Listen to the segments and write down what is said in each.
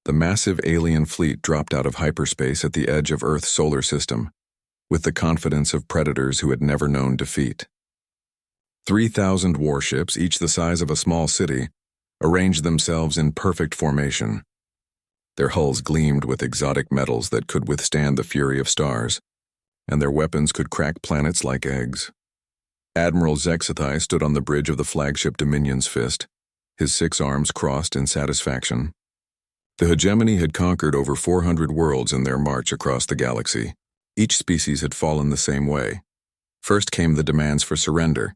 The massive alien fleet dropped out of hyperspace at the edge of Earth's solar system, with the confidence of predators who had never known defeat. 3,000 warships, each the size of a small city, arranged themselves in perfect formation. Their hulls gleamed with exotic metals that could withstand the fury of stars, and their weapons could crack planets like eggs. Admiral Zexathai stood on the bridge of the flagship Dominion's Fist, his 6 arms crossed in satisfaction. The hegemony had conquered over 400 worlds in their march across the galaxy. Each species had fallen the same way. First came the demands for surrender,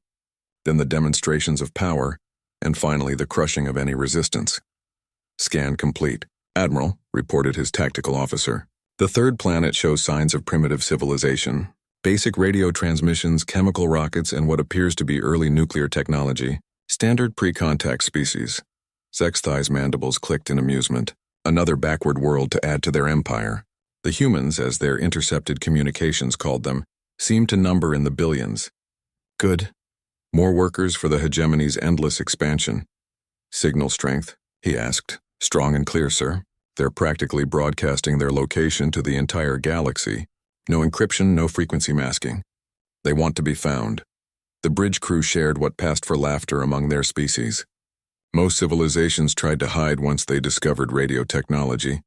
then the demonstrations of power, and finally the crushing of any resistance. Scan complete. Admiral, reported his tactical officer. The third planet shows signs of primitive civilization. Basic radio transmissions, chemical rockets, and what appears to be early nuclear technology. Standard pre-contact species. Zexthai's mandibles clicked in amusement. Another backward world to add to their empire. The humans, as their intercepted communications called them, seemed to number in the billions. Good. More workers for the hegemony's endless expansion. Signal strength, he asked. Strong and clear, sir. They're practically broadcasting their location to the entire galaxy. No encryption, no frequency masking. They want to be found. The bridge crew shared what passed for laughter among their species. Most civilizations tried to hide once they discovered radio technology,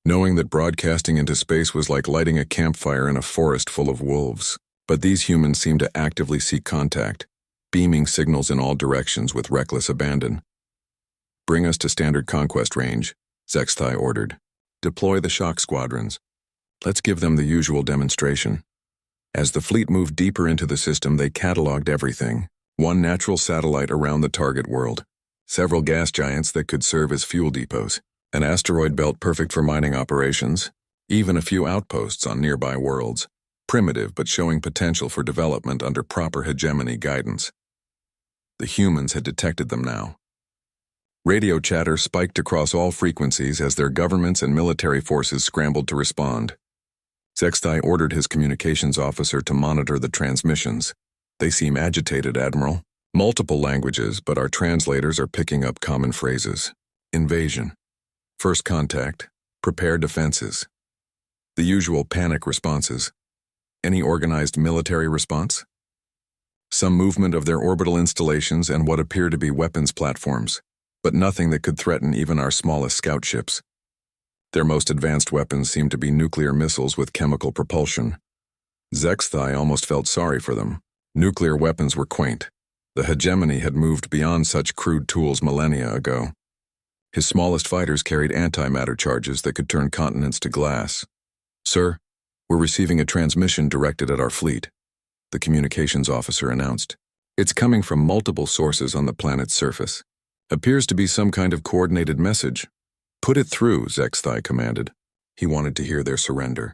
knowing that broadcasting into space was like lighting a campfire in a forest full of wolves. But these humans seemed to actively seek contact, beaming signals in all directions with reckless abandon. Bring us to standard conquest range, Zexthai ordered. Deploy the shock squadrons. Let's give them the usual demonstration. As the fleet moved deeper into the system, they cataloged everything. 1 natural satellite around the target world. Several gas giants that could serve as fuel depots. An asteroid belt perfect for mining operations. Even a few outposts on nearby worlds. Primitive but showing potential for development under proper hegemony guidance. The humans had detected them now. Radio chatter spiked across all frequencies as their governments and military forces scrambled to respond. Zexthai ordered his communications officer to monitor the transmissions. They seem agitated, Admiral. Multiple languages, but our translators are picking up common phrases. Invasion. First contact. Prepare defenses. The usual panic responses. Any organized military response? Some movement of their orbital installations and what appear to be weapons platforms, but nothing that could threaten even our smallest scout ships. Their most advanced weapons seemed to be nuclear missiles with chemical propulsion. Zexthai almost felt sorry for them. Nuclear weapons were quaint. The hegemony had moved beyond such crude tools millennia ago. His smallest fighters carried antimatter charges that could turn continents to glass. Sir, we're receiving a transmission directed at our fleet, the communications officer announced. It's coming from multiple sources on the planet's surface. Appears to be some kind of coordinated message. Put it through, Zexthai commanded. He wanted to hear their surrender.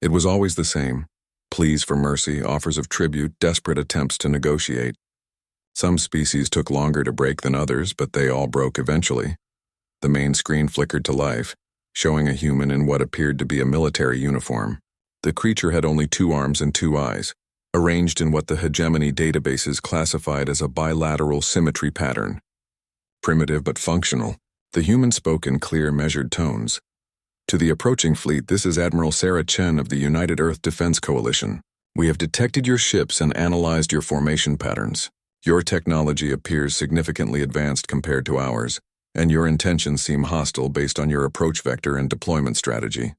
It was always the same. Pleas for mercy, offers of tribute, desperate attempts to negotiate. Some species took longer to break than others, but they all broke eventually. The main screen flickered to life, showing a human in what appeared to be a military uniform. The creature had only 2 arms and 2 eyes, arranged in what the hegemony databases classified as a bilateral symmetry pattern. Primitive but functional, the human spoke in clear, measured tones. To the approaching fleet, this is Admiral Sarah Chen of the United Earth Defense Coalition. We have detected your ships and analyzed your formation patterns. Your technology appears significantly advanced compared to ours, and your intentions seem hostile based on your approach vector and deployment strategy.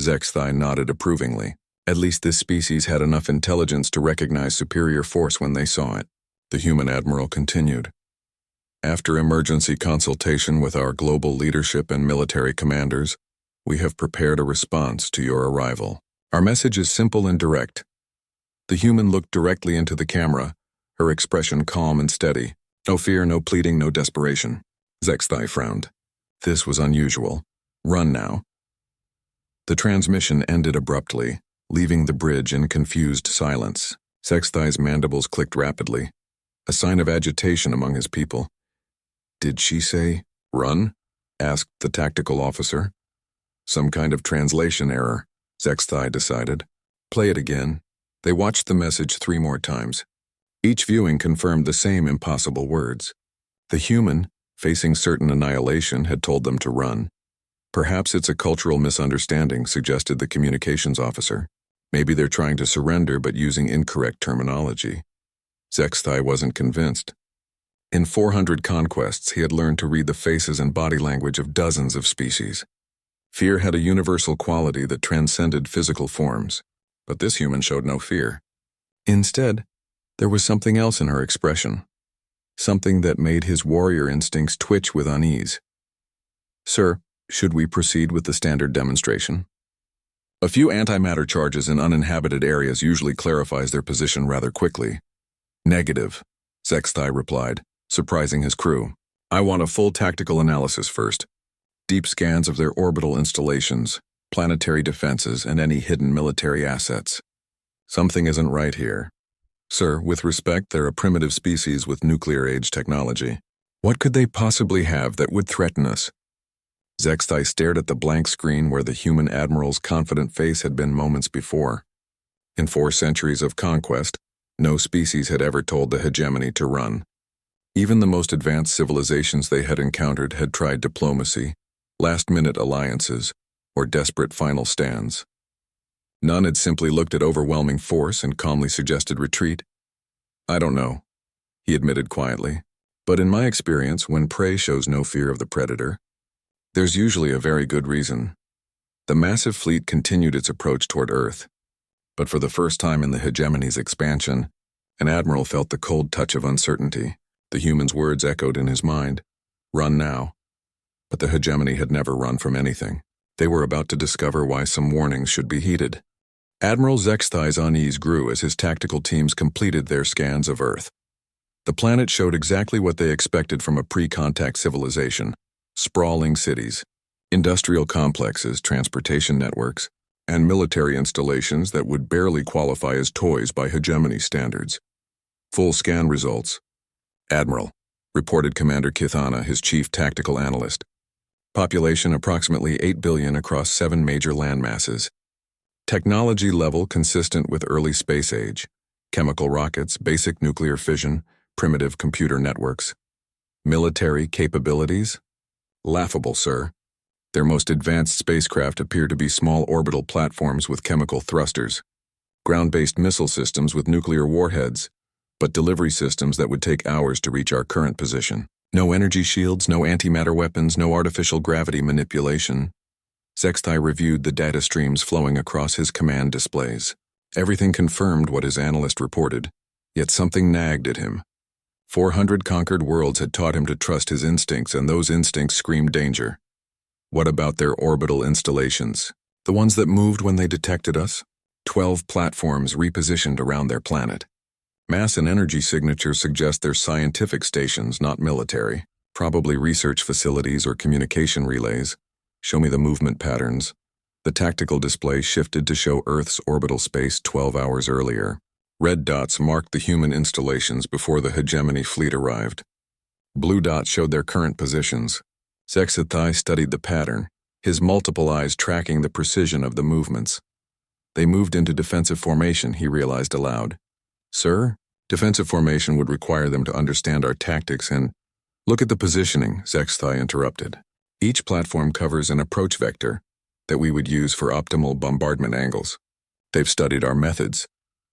Zexthai nodded approvingly. At least this species had enough intelligence to recognize superior force when they saw it. The human admiral continued. After emergency consultation with our global leadership and military commanders, we have prepared a response to your arrival. Our message is simple and direct. The human looked directly into the camera, her expression calm and steady. No fear, no pleading, no desperation. Zexthai frowned. This was unusual. Run now. The transmission ended abruptly, leaving the bridge in confused silence. Zexthai's mandibles clicked rapidly, a sign of agitation among his people. Did she say, run? Asked the tactical officer. Some kind of translation error, Zexthai decided. Play it again. They watched the message 3 more times. Each viewing confirmed the same impossible words. The human, facing certain annihilation, had told them to run. Perhaps it's a cultural misunderstanding, suggested the communications officer. Maybe they're trying to surrender but using incorrect terminology. Zexthai wasn't convinced. In 400 conquests, he had learned to read the faces and body language of dozens of species. Fear had a universal quality that transcended physical forms, but this human showed no fear. Instead, there was something else in her expression, something that made his warrior instincts twitch with unease. "Sir, should we proceed with the standard demonstration?" A few antimatter charges in uninhabited areas usually clarifies their position rather quickly. "Negative," Zexthai replied, surprising his crew. "I want a full tactical analysis first. Deep scans of their orbital installations, planetary defenses, and any hidden military assets. Something isn't right here. Sir, with respect, they're a primitive species with nuclear-age technology. What could they possibly have that would threaten us?" Zexthai stared at the blank screen where the human admiral's confident face had been moments before. In 4 centuries of conquest, no species had ever told the hegemony to run. Even the most advanced civilizations they had encountered had tried diplomacy, last-minute alliances, or desperate final stands. None had simply looked at overwhelming force and calmly suggested retreat. "I don't know," he admitted quietly, "but in my experience, when prey shows no fear of the predator, there's usually a very good reason." The massive fleet continued its approach toward Earth, but for the first time in the hegemony's expansion, an admiral felt the cold touch of uncertainty. The human's words echoed in his mind, "Run now." But the hegemony had never run from anything. They were about to discover why some warnings should be heeded. Admiral Zexthai's unease grew as his tactical teams completed their scans of Earth. The planet showed exactly what they expected from a pre-contact civilization: sprawling cities, industrial complexes, transportation networks, and military installations that would barely qualify as toys by hegemony standards. Full scan results. "Admiral," reported Commander Kithana, his chief tactical analyst. "Population approximately 8 billion across 7 major landmasses. Technology level consistent with early space age. Chemical rockets, basic nuclear fission, primitive computer networks. Military capabilities? Laughable, sir. Their most advanced spacecraft appear to be small orbital platforms with chemical thrusters. Ground-based missile systems with nuclear warheads, but delivery systems that would take hours to reach our current position. No energy shields, no antimatter weapons, no artificial gravity manipulation." Zexthai reviewed the data streams flowing across his command displays. Everything confirmed what his analyst reported, yet something nagged at him. 400 conquered worlds had taught him to trust his instincts, and those instincts screamed danger. What about their orbital installations? The ones that moved when they detected us? 12 platforms repositioned around their planet. Mass and energy signatures suggest they're scientific stations, not military. Probably research facilities or communication relays. Show me the movement patterns. The tactical display shifted to show Earth's orbital space 12 hours earlier. Red dots marked the human installations before the hegemony fleet arrived. Blue dots showed their current positions. Zexthai studied the pattern, his multiple eyes tracking the precision of the movements. They moved into defensive formation, he realized aloud. "Sir, defensive formation would require them to understand our tactics and—" "Look at the positioning," Zexthai interrupted. "Each platform covers an approach vector that we would use for optimal bombardment angles. They've studied our methods."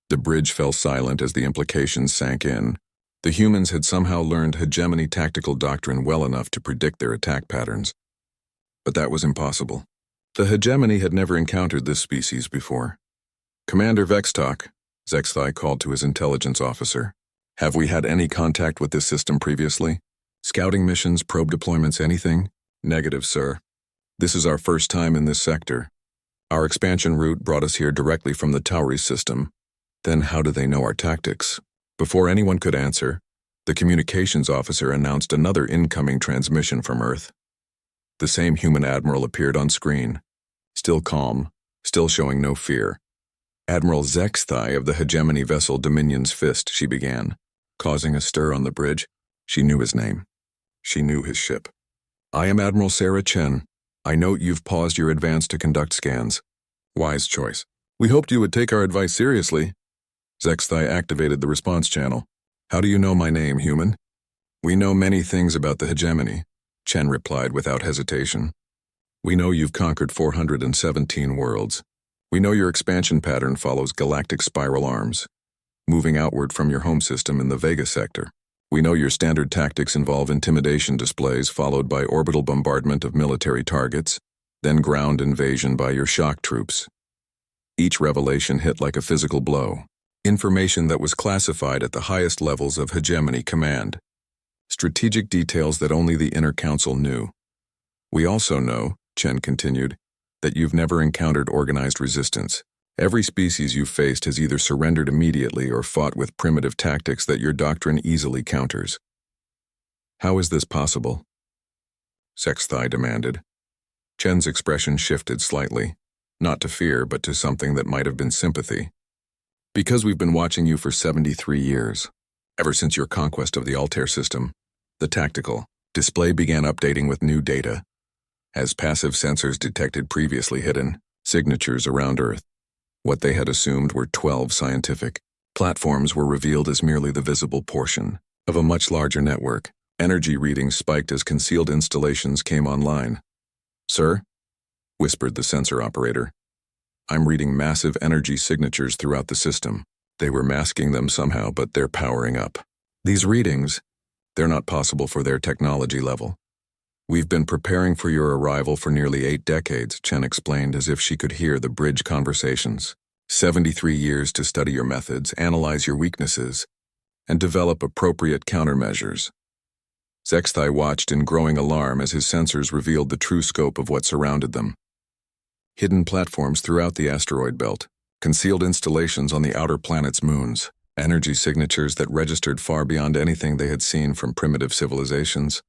The bridge fell silent as the implications sank in. The humans had somehow learned hegemony tactical doctrine well enough to predict their attack patterns. But that was impossible. The hegemony had never encountered this species before. "Commander Vextok," Zexthai called to his intelligence officer. "Have we had any contact with this system previously? Scouting missions, probe deployments, anything?" "Negative, sir. This is our first time in this sector. Our expansion route brought us here directly from the Tauri system. Then how do they know our tactics?" Before anyone could answer, the communications officer announced another incoming transmission from Earth. The same human admiral appeared on screen, still calm, still showing no fear. "Admiral Zexthai of the hegemony vessel Dominion's Fist," she began, causing a stir on the bridge. She knew his name. She knew his ship. "I am Admiral Sarah Chen. I note you've paused your advance to conduct scans. Wise choice. We hoped you would take our advice seriously." Zexthai activated the response channel. "How do you know my name, human?" "We know many things about the hegemony," Chen replied without hesitation. We know you've conquered 417 worlds. We know your expansion pattern follows galactic spiral arms, moving outward from your home system in the Vega sector. We know your standard tactics involve intimidation displays followed by orbital bombardment of military targets, then ground invasion by your shock troops. Each revelation hit like a physical blow. Information that was classified at the highest levels of hegemony command. Strategic details that only the inner council knew. We also know, Chen continued, that you've never encountered organized resistance. Every species you've faced has either surrendered immediately or fought with primitive tactics that your doctrine easily counters. How is this possible? Sexthai demanded. Chen's expression shifted slightly, not to fear but to something that might have been sympathy. Because we've been watching you for 73 years, ever since your conquest of the Altair system, the tactical display began updating with new data, as passive sensors detected previously hidden signatures around Earth. What they had assumed were 12 scientific platforms were revealed as merely the visible portion of a much larger network. Energy readings spiked as concealed installations came online. "Sir?" whispered the sensor operator. "I'm reading massive energy signatures throughout the system. They were masking them somehow, but they're powering up. These readings, they're not possible for their technology level. We've been preparing for your arrival for nearly 8 decades, Chen explained as if she could hear the bridge conversations. 73 years to study your methods, analyze your weaknesses, and develop appropriate countermeasures." Sexthai watched in growing alarm as his sensors revealed the true scope of what surrounded them. Hidden platforms throughout the asteroid belt, concealed installations on the outer planet's moons, energy signatures that registered far beyond anything they had seen from primitive civilizations.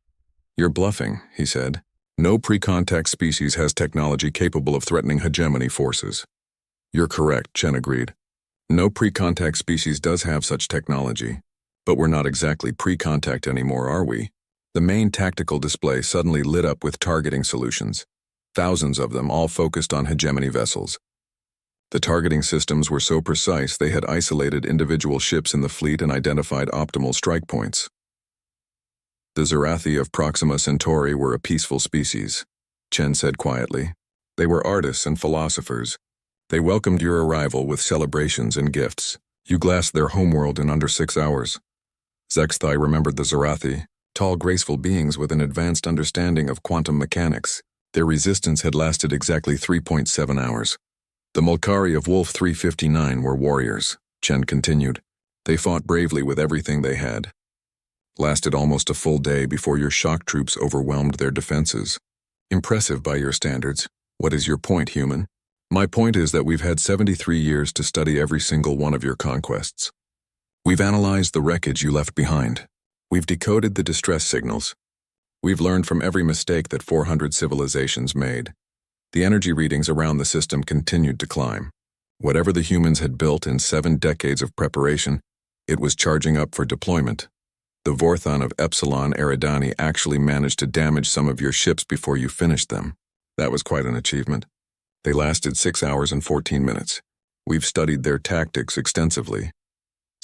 "You're bluffing," he said. "No pre-contact species has technology capable of threatening hegemony forces." "You're correct," Chen agreed. "No pre-contact species does have such technology. But we're not exactly pre-contact anymore, are we?" The main tactical display suddenly lit up with targeting solutions. Thousands of them, all focused on hegemony vessels. The targeting systems were so precise they had isolated individual ships in the fleet and identified optimal strike points. The Zerathi of Proxima Centauri were a peaceful species, Chen said quietly. They were artists and philosophers. They welcomed your arrival with celebrations and gifts. You glassed their homeworld in under 6 hours. Sexthai remembered the Zerathi, tall, graceful beings with an advanced understanding of quantum mechanics. Their resistance had lasted exactly 3.7 hours. The Mulkari of Wolf 359 were warriors, Chen continued. They fought bravely with everything they had. Lasted almost a full day before your shock troops overwhelmed their defenses. Impressive by your standards. What is your point, human? My point is that we've had 73 years to study every single one of your conquests. We've analyzed the wreckage you left behind. We've decoded the distress signals. We've learned from every mistake that 400 civilizations made. The energy readings around the system continued to climb. Whatever the humans had built in 7 decades of preparation, it was charging up for deployment. The Vorthon of Epsilon Eridani actually managed to damage some of your ships before you finished them. That was quite an achievement. They lasted 6 hours and 14 minutes. We've studied their tactics extensively.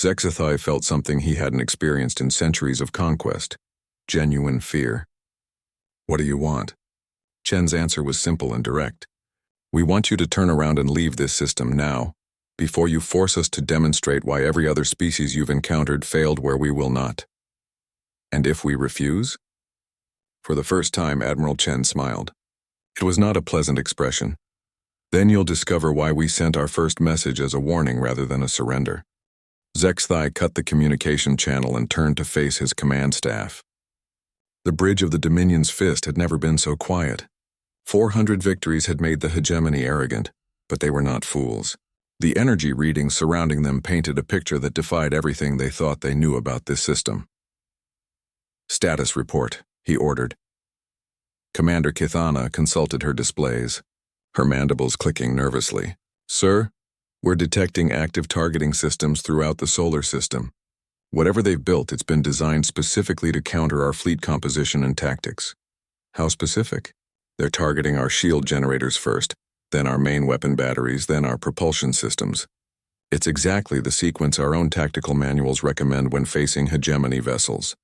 Sexthai felt something he hadn't experienced in centuries of conquest. Genuine fear. What do you want? Chen's answer was simple and direct. We want you to turn around and leave this system now, before you force us to demonstrate why every other species you've encountered failed where we will not. And if we refuse? For the first time, Admiral Chen smiled. It was not a pleasant expression. Then you'll discover why we sent our first message as a warning rather than a surrender. Sexthai cut the communication channel and turned to face his command staff. The bridge of the Dominion's fist had never been so quiet. 400 victories had made the hegemony arrogant, but they were not fools. The energy readings surrounding them painted a picture that defied everything they thought they knew about this system. "Status report," he ordered. Commander Kithana consulted her displays, her mandibles clicking nervously. "Sir, we're detecting active targeting systems throughout the solar system. Whatever they've built, it's been designed specifically to counter our fleet composition and tactics." "How specific?" "They're targeting our shield generators first, then our main weapon batteries, then our propulsion systems. It's exactly the sequence our own tactical manuals recommend when facing hegemony vessels."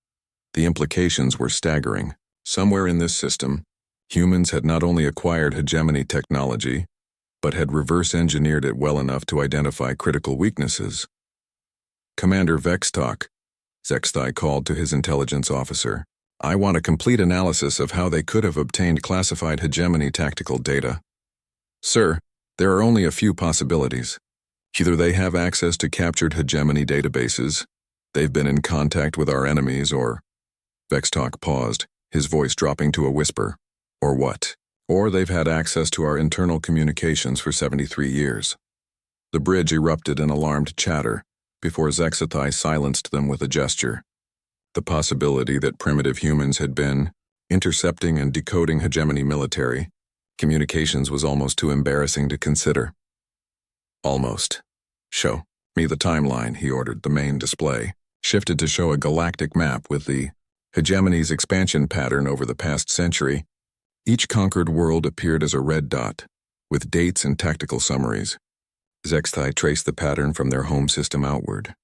The implications were staggering. Somewhere in this system, Humans had not only acquired hegemony technology, but had reverse-engineered it well enough to identify critical weaknesses. Commander Vextok, Zexthai called to his intelligence officer. I want a complete analysis of how they could have obtained classified hegemony tactical data. Sir, there are only a few possibilities. Either they have access to captured hegemony databases, they've been in contact with our enemies, or... Vextok paused, his voice dropping to a whisper. Or what? Or they've had access to our internal communications for 73 years. The bridge erupted in alarmed chatter, before Zexthai silenced them with a gesture. The possibility that primitive humans had been intercepting and decoding hegemony military communications was almost too embarrassing to consider. Almost. Show me the timeline, he ordered. The main display shifted to show a galactic map with the hegemony's expansion pattern over the past century. Each conquered world appeared as a red dot, with dates and tactical summaries. Zexthai traced the pattern from their home system outward,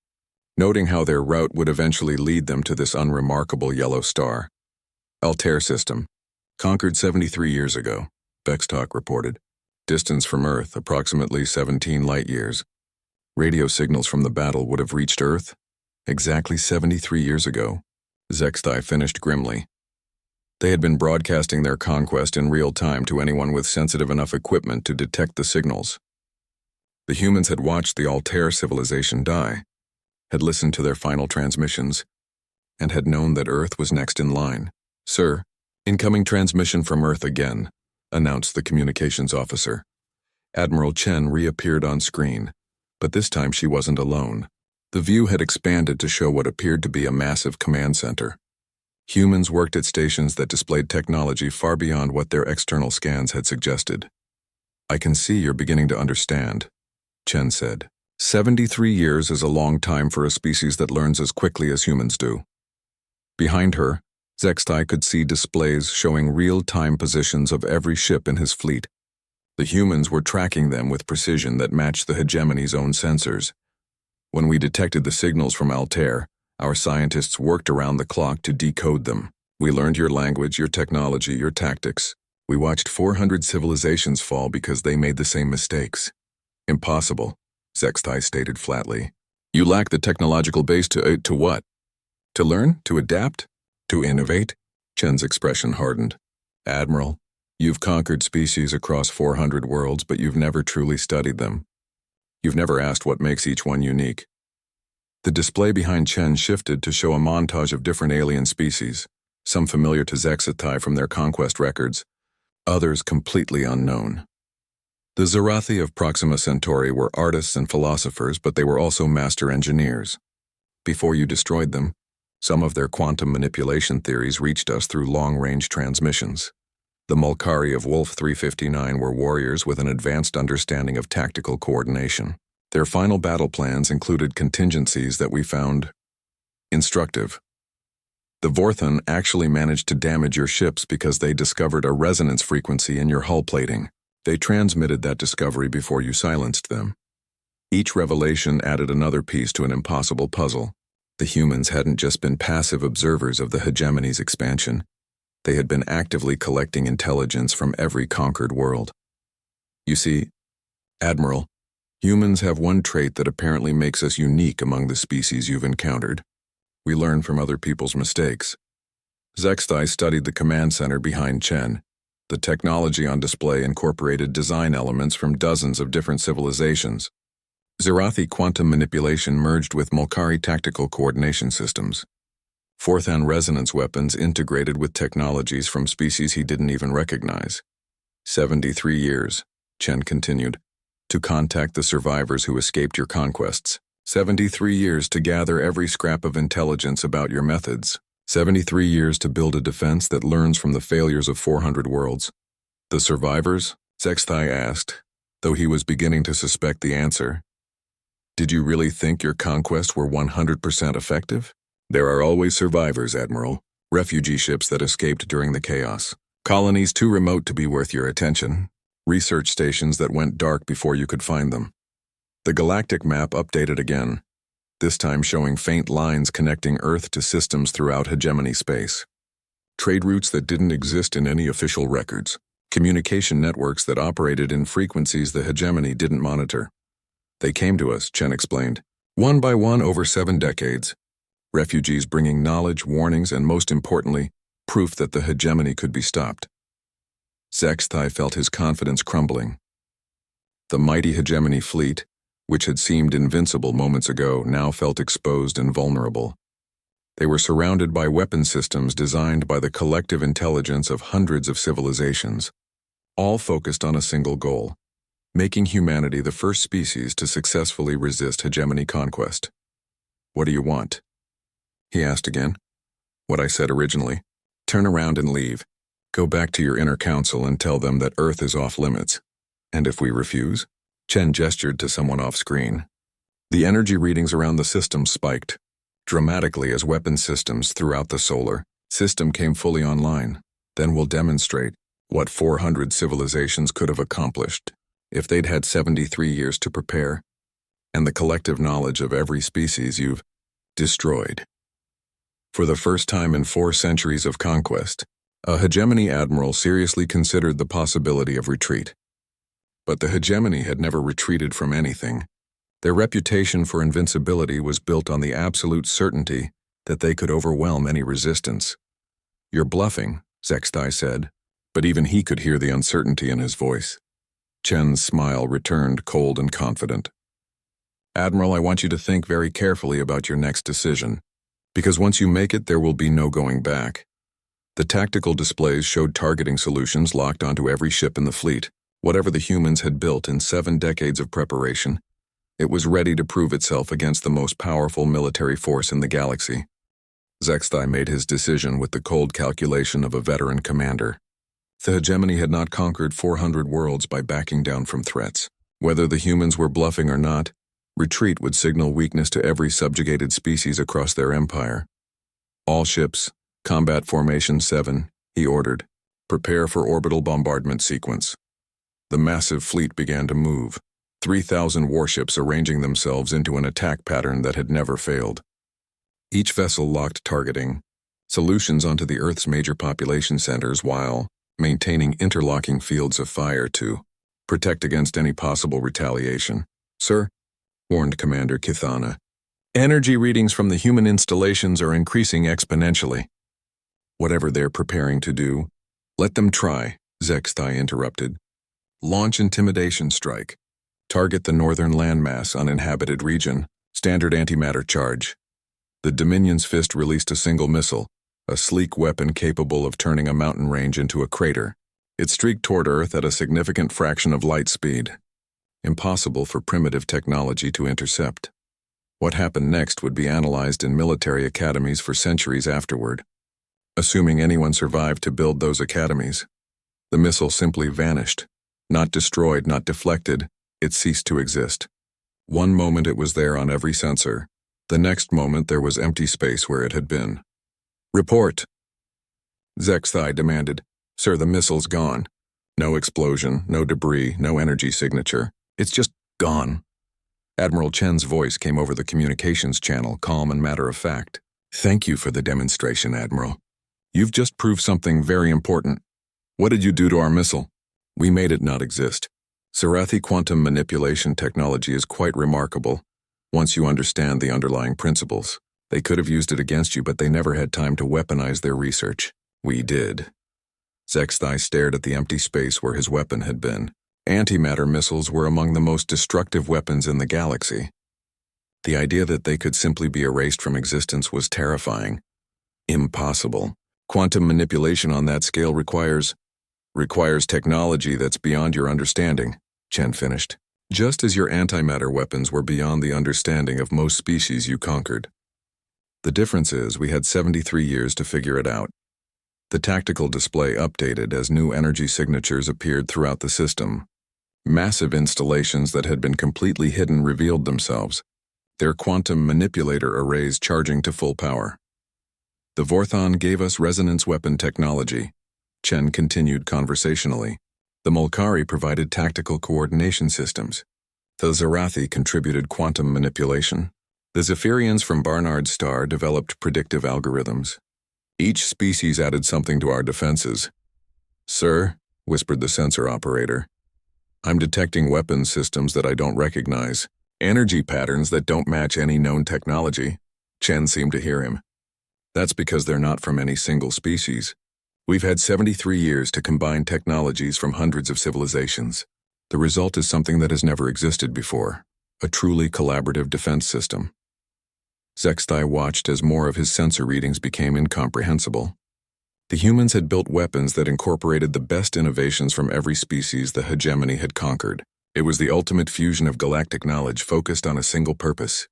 noting how their route would eventually lead them to this unremarkable yellow star. Altair system, conquered 73 years ago, Vextok reported. Distance from Earth, approximately 17 light-years. Radio signals from the battle would have reached Earth exactly 73 years ago, Zexthai finished grimly. They had been broadcasting their conquest in real time to anyone with sensitive enough equipment to detect the signals. The humans had watched the Altair civilization die, had listened to their final transmissions, and had known that Earth was next in line. Sir, incoming transmission from Earth again, announced the communications officer. Admiral Chen reappeared on screen, but this time she wasn't alone. The view had expanded to show what appeared to be a massive command center. Humans worked at stations that displayed technology far beyond what their external scans had suggested. I can see you're beginning to understand, Chen said. 73 years is a long time for a species that learns as quickly as humans do. Behind her, Zexthai could see displays showing real-time positions of every ship in his fleet. The humans were tracking them with precision that matched the hegemony's own sensors. When we detected the signals from Altair, our scientists worked around the clock to decode them. We learned your language, your technology, your tactics. We watched 400 civilizations fall because they made the same mistakes. Impossible, Zexthai stated flatly. You lack the technological base to what? To learn? To adapt? To innovate? Chen's expression hardened. Admiral, you've conquered species across 400 worlds, but you've never truly studied them. You've never asked what makes each one unique. The display behind Chen shifted to show a montage of different alien species, some familiar to Zexthai from their conquest records, others completely unknown. The Zarathi of Proxima Centauri were artists and philosophers, but they were also master engineers. Before you destroyed them, some of their quantum manipulation theories reached us through long-range transmissions. The Mulkari of Wolf 359 were warriors with an advanced understanding of tactical coordination. Their final battle plans included contingencies that we found instructive. The Vorthon actually managed to damage your ships because they discovered a resonance frequency in your hull plating. They transmitted that discovery before you silenced them. Each revelation added another piece to an impossible puzzle. The humans hadn't just been passive observers of the hegemony's expansion. They had been actively collecting intelligence from every conquered world. You see, Admiral, humans have one trait that apparently makes us unique among the species you've encountered. We learn from other people's mistakes. Zexthai studied the command center behind Chen. The technology on display incorporated design elements from dozens of different civilizations. Zarathi quantum manipulation merged with Mulkari tactical coordination systems. Vorthon resonance weapons integrated with technologies from species he didn't even recognize. 73 years, Chen continued, to contact the survivors who escaped your conquests. 73 years to gather every scrap of intelligence about your methods. 73 years to build a defense that learns from the failures of 400 worlds. The survivors? Zexthai asked, though he was beginning to suspect the answer. Did you really think your conquests were 100% effective? There are always survivors, Admiral. Refugee ships that escaped during the chaos. Colonies too remote to be worth your attention. Research stations that went dark before you could find them. The galactic map updated again, this time showing faint lines connecting Earth to systems throughout hegemony space. trade routes that didn't exist in any official records, communication networks that operated in frequencies the hegemony didn't monitor. They came to us, Chen explained, one by one over 7 decades. Refugees bringing knowledge, warnings, and most importantly, proof that the hegemony could be stopped. Zexthai felt his confidence crumbling. The mighty hegemony fleet, which had seemed invincible moments ago, now felt exposed and vulnerable. They were surrounded by weapon systems designed by the collective intelligence of hundreds of civilizations, all focused on a single goal: making humanity the first species to successfully resist hegemony conquest. "What do you want?" he asked again. "What I said originally. Turn around and leave. Go back to your inner council and tell them that Earth is off limits. And if we refuse?" Chen gestured to someone off-screen. The energy readings around the system spiked dramatically as weapon systems throughout the solar system came fully online. "Then we'll demonstrate what 400 civilizations could have accomplished if they'd had 73 years to prepare, and the collective knowledge of every species you've destroyed." For the first time in 4 centuries of conquest, a hegemony admiral seriously considered the possibility of retreat. But the hegemony had never retreated from anything. Their reputation for invincibility was built on the absolute certainty that they could overwhelm any resistance. "You're bluffing," Zexthai said, but even he could hear the uncertainty in his voice. Chen's smile returned, cold and confident. "Admiral, I want you to think very carefully about your next decision, because once you make it, there will be no going back." The tactical displays showed targeting solutions locked onto every ship in the fleet. Whatever the humans had built in 7 decades of preparation, it was ready to prove itself against the most powerful military force in the galaxy. Zexthai made his decision with the cold calculation of a veteran commander. The hegemony had not conquered 400 worlds by backing down from threats. Whether the humans were bluffing or not, retreat would signal weakness to every subjugated species across their empire. "All ships, combat formation 7, he ordered. "Prepare for orbital bombardment sequence." The massive fleet began to move, 3,000 warships arranging themselves into an attack pattern that had never failed. Each vessel locked targeting solutions onto the Earth's major population centers while maintaining interlocking fields of fire to protect against any possible retaliation. "Sir," warned Commander Kithana, "energy readings from the human installations are increasing exponentially." "Whatever they're preparing to do, let them try," Zexthai interrupted. "Launch intimidation strike. Target the northern landmass, uninhabited region. Standard antimatter charge." The Dominion's fist released a single missile, a sleek weapon capable of turning a mountain range into a crater. It streaked toward Earth at a significant fraction of light speed. Impossible for primitive technology to intercept. What happened next would be analyzed in military academies for centuries afterward. Assuming anyone survived to build those academies, the missile simply vanished. Not destroyed, not deflected, it ceased to exist. One moment it was there on every sensor. The next moment there was empty space where it had been. "Report," Zexthai demanded. "Sir, the missile's gone. No explosion, no debris, no energy signature. It's just gone." Admiral Chen's voice came over the communications channel, calm and matter-of-fact. "Thank you for the demonstration, Admiral. You've just proved something very important. What did you do to our missile?" "We made it not exist. Sarathi quantum manipulation technology is quite remarkable. Once you understand the underlying principles, they could have used it against you, but they never had time to weaponize their research. We did." Zexthai stared at the empty space where his weapon had been. Antimatter missiles were among the most destructive weapons in the galaxy. The idea that they could simply be erased from existence was terrifying. Impossible. Quantum manipulation on that scale requires technology that's beyond your understanding, Chen finished. Just as your antimatter weapons were beyond the understanding of most species you conquered. The difference is we had 73 years to figure it out. The tactical display updated as new energy signatures appeared throughout the system. Massive installations that had been completely hidden revealed themselves, their quantum manipulator arrays charging to full power. "The Vorthon gave us resonance weapon technology," Chen continued conversationally. "The Mulkari provided tactical coordination systems. The Zarathi contributed quantum manipulation. The Zephyrians from Barnard's star developed predictive algorithms. Each species added something to our defenses. "Sir," whispered the sensor operator, "I'm detecting weapons systems that I don't recognize. Energy patterns that don't match any known technology." Chen seemed to hear him. "That's because they're not from any single species. We've had 73 years to combine technologies from hundreds of civilizations. The result is something that has never existed before, a truly collaborative defense system." Zextai watched as more of his sensor readings became incomprehensible. The humans had built weapons that incorporated the best innovations from every species the hegemony had conquered. It was the ultimate fusion of galactic knowledge focused on a single purpose.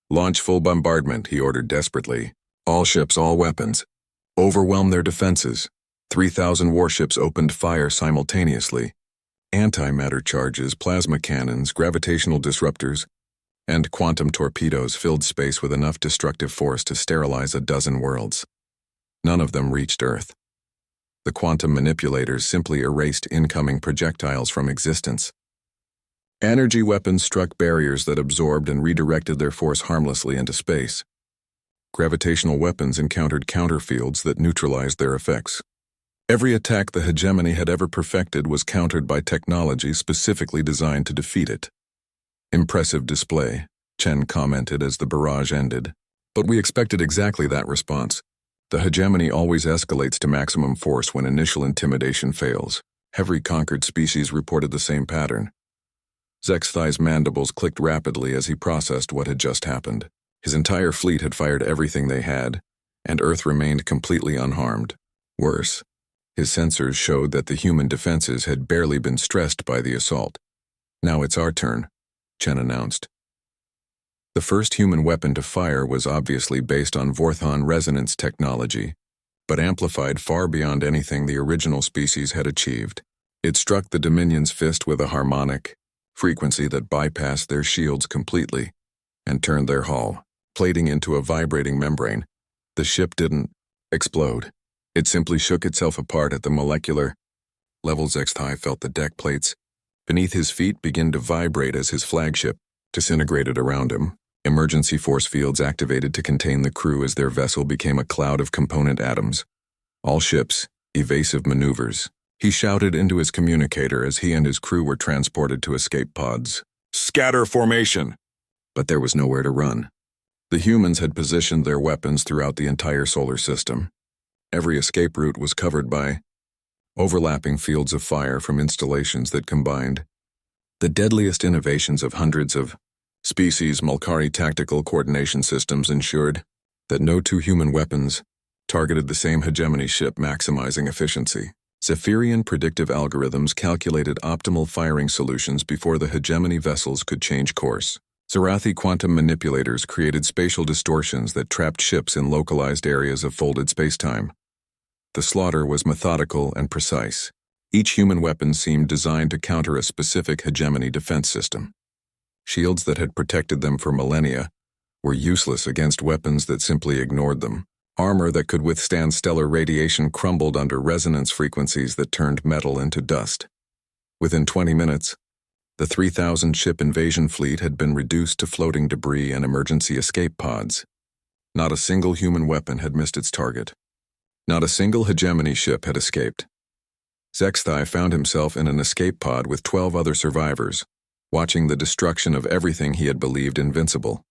"Launch full bombardment," he ordered desperately. "All ships, all weapons. Overwhelm their defenses." 3,000 warships opened fire simultaneously. Antimatter charges, plasma cannons, gravitational disruptors, and quantum torpedoes filled space with enough destructive force to sterilize a dozen worlds. None of them reached Earth. The quantum manipulators simply erased incoming projectiles from existence. Energy weapons struck barriers that absorbed and redirected their force harmlessly into space. Gravitational weapons encountered counterfields that neutralized their effects. Every attack the hegemony had ever perfected was countered by technology specifically designed to defeat it. "Impressive display," Chen commented as the barrage ended. "But we expected exactly that response. The hegemony always escalates to maximum force when initial intimidation fails. Every conquered species reported the same pattern." Zexthai's mandibles clicked rapidly as he processed what had just happened. His entire fleet had fired everything they had, and Earth remained completely unharmed. Worse, his sensors showed that the human defenses had barely been stressed by the assault. "Now it's our turn," Chen announced. The first human weapon to fire was obviously based on Vorthon resonance technology, but amplified far beyond anything the original species had achieved. It struck the Dominion's fist with a harmonic frequency that bypassed their shields completely and turned their hull, plating into a vibrating membrane. The ship didn't explode. It simply shook itself apart at the molecular level. Zextai felt the deck plates beneath his feet begin to vibrate as his flagship disintegrated around him. Emergency force fields activated to contain the crew as their vessel became a cloud of component atoms. "All ships, evasive maneuvers," he shouted into his communicator as he and his crew were transported to escape pods. "Scatter formation!" But there was nowhere to run. The humans had positioned their weapons throughout the entire solar system. Every escape route was covered by overlapping fields of fire from installations that combined the deadliest innovations of hundreds of species. Mulcari tactical coordination systems ensured that no two human weapons targeted the same hegemony ship, maximizing efficiency. Zephyrian predictive algorithms calculated optimal firing solutions before the hegemony vessels could change course. Zarathi quantum manipulators created spatial distortions that trapped ships in localized areas of folded spacetime. The slaughter was methodical and precise. Each human weapon seemed designed to counter a specific hegemony defense system. Shields that had protected them for millennia were useless against weapons that simply ignored them. Armor that could withstand stellar radiation crumbled under resonance frequencies that turned metal into dust. Within 20 minutes, the 3,000-ship invasion fleet had been reduced to floating debris and emergency escape pods. Not a single human weapon had missed its target. Not a single hegemony ship had escaped. Zextai found himself in an escape pod with 12 other survivors, watching the destruction of everything he had believed invincible.